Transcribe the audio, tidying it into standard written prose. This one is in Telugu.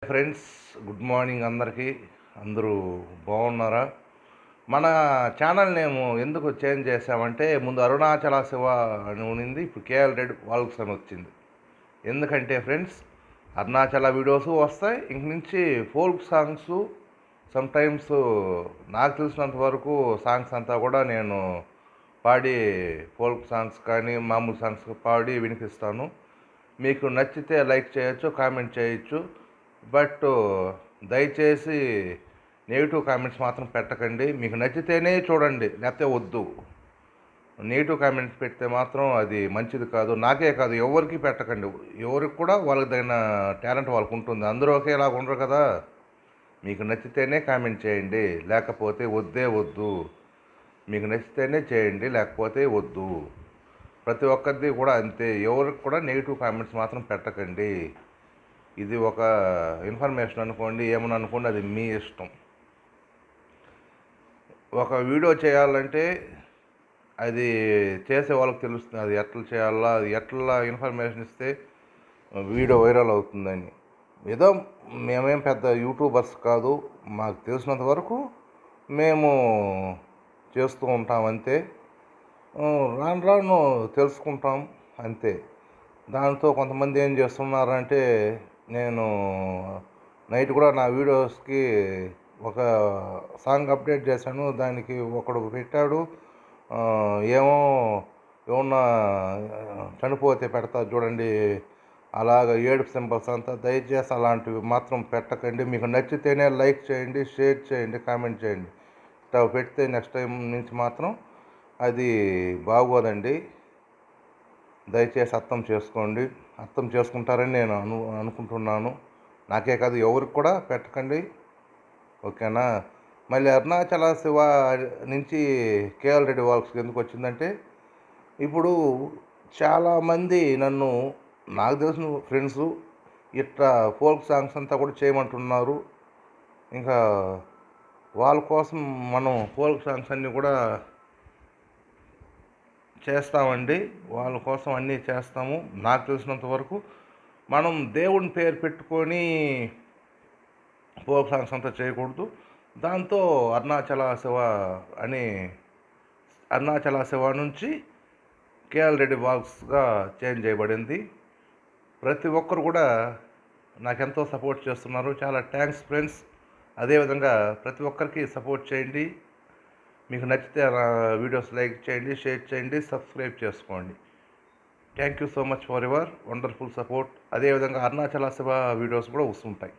ఫ్రెండ్స్, గుడ్ మార్నింగ్ అందరికీ. అందరూ బాగున్నారా? మన ఛానల్ నేము ఎందుకు చేంజ్ చేసామంటే, ముందు అరుణాచల శివ అని ఉన్నింది, ఇప్పుడు కేఎల్ రెడ్డి వాల్క్స్ అని వచ్చింది. ఎందుకంటే ఫ్రెండ్స్, అరుణాచల వీడియోస్ వస్తాయి, ఇంక నుంచి ఫోల్క్ సాంగ్స్ సమ్టైమ్స్ నాకు తెలిసినంత వరకు సాంగ్స్ అంతా కూడా నేను పాడి, ఫోల్క్ సాంగ్స్ కానీ మామూలు సాంగ్స్ పాడి వినిపిస్తాను. మీకు నచ్చితే లైక్ చేయొచ్చు, కామెంట్ చేయొచ్చు. బట్ దయచేసి నెగిటివ్ కామెంట్స్ మాత్రం పెట్టకండి. మీకు నచ్చితేనే చూడండి, లేకపోతే వద్దు. నెగిటివ్ కామెంట్స్ పెడితే మాత్రం అది మంచిది కాదు. నాకే కాదు, ఎవరికి పెట్టకండి. ఎవరికి కూడా వాళ్ళకి తగిన టాలెంట్ వాళ్ళకు ఉంటుంది, అందరూ ఒకేలాగా ఉండరు కదా. మీకు నచ్చితేనే కామెంట్ చేయండి, లేకపోతే వద్దే వద్దు. మీకు నచ్చితేనే చేయండి, లేకపోతే వద్దు. ప్రతి ఒక్కరిది కూడా అంతే. ఎవరికి కూడా నెగిటివ్ కామెంట్స్ మాత్రం పెట్టకండి. ఇది ఒక ఇన్ఫర్మేషన్ అనుకోండి, ఏమని అనుకోండి, అది మీ ఇష్టం. ఒక వీడియో చేయాలంటే అది చేసే వాళ్ళకి తెలుస్తుంది, అది ఎట్లా చేయాలా, అది ఎట్లా ఇన్ఫర్మేషన్ ఇస్తే వీడియో వైరల్ అవుతుందని. ఏదో మేమేం పెద్ద యూట్యూబర్స్ కాదు, మాకు తెలిసినంత వరకు మేము చేస్తూ ఉంటాం అంతే. రాను రాను తెలుసుకుంటాం అంతే. దాంతో కొంతమంది ఏం చేస్తున్నారంటే, నేను నైట్ కూడా నా వీడియోస్కి ఒక సాంగ్ అప్డేట్ చేశాను, దానికి ఒకడు పెట్టాడు, ఏమో ఏమన్నా చనిపోతే పెడతా చూడండి, అలాగ ఏడుపు సింబల్స్ అంతా. దయచేసి అలాంటివి మాత్రం పెట్టకండి. మీకు నచ్చితేనే లైక్ చేయండి, షేర్ చేయండి, కామెంట్ చేయండి. ఇట్లా పెడితే నెక్స్ట్ టైం నుంచి మాత్రం అది బాగోదండి. దయచేసి అర్థం చేసుకోండి, అర్థం చేసుకుంటారని నేను అనుకుంటున్నాను. నాకే కాదు, ఎవరికి కూడా పెట్టకండి, ఓకేనా? మళ్ళీ అరుణాచల శివ నుంచి కేఎల్ రెడ్డి వాల్క్స్కి ఎందుకు వచ్చిందంటే, ఇప్పుడు చాలామంది నన్ను, నాకు తెలిసిన ఫ్రెండ్స్ ఇట్లా ఫోల్క్ సాంగ్స్ అంతా కూడా చేయమంటున్నారు. ఇంకా వాళ్ళ కోసం మనం ఫోల్క్ సాంగ్స్ అన్నీ కూడా చేస్తామండి. వాళ్ళ కోసం అన్నీ చేస్తాము. నాకు తెలిసినంత వరకు మనం దేవుని పేరు పెట్టుకొని ఫోక్ సాంగ్స్ అంతా చేయకూడదు. దాంతో అరుణాచల శివ అని, అరుణాచల శివ నుంచి కేఎల్ రెడ్డి వాల్క్స్గా చేంజ్ చేయబడింది. ప్రతి ఒక్కరు కూడా నాకెంతో సపోర్ట్ చేస్తున్నారు, చాలా థ్యాంక్స్ ఫ్రెండ్స్. అదేవిధంగా ప్రతి ఒక్కరికి సపోర్ట్ చేయండి. మీకు నచ్చితే వీడియోస్ లైక్ చేయండి, షేర్ చేయండి, సబ్స్క్రైబ్ చేసుకోండి. Thank you so much for your wonderful support. అదేవిధంగా అరుణాచల శివ వీడియోస్ కూడా వస్తుంటాయి.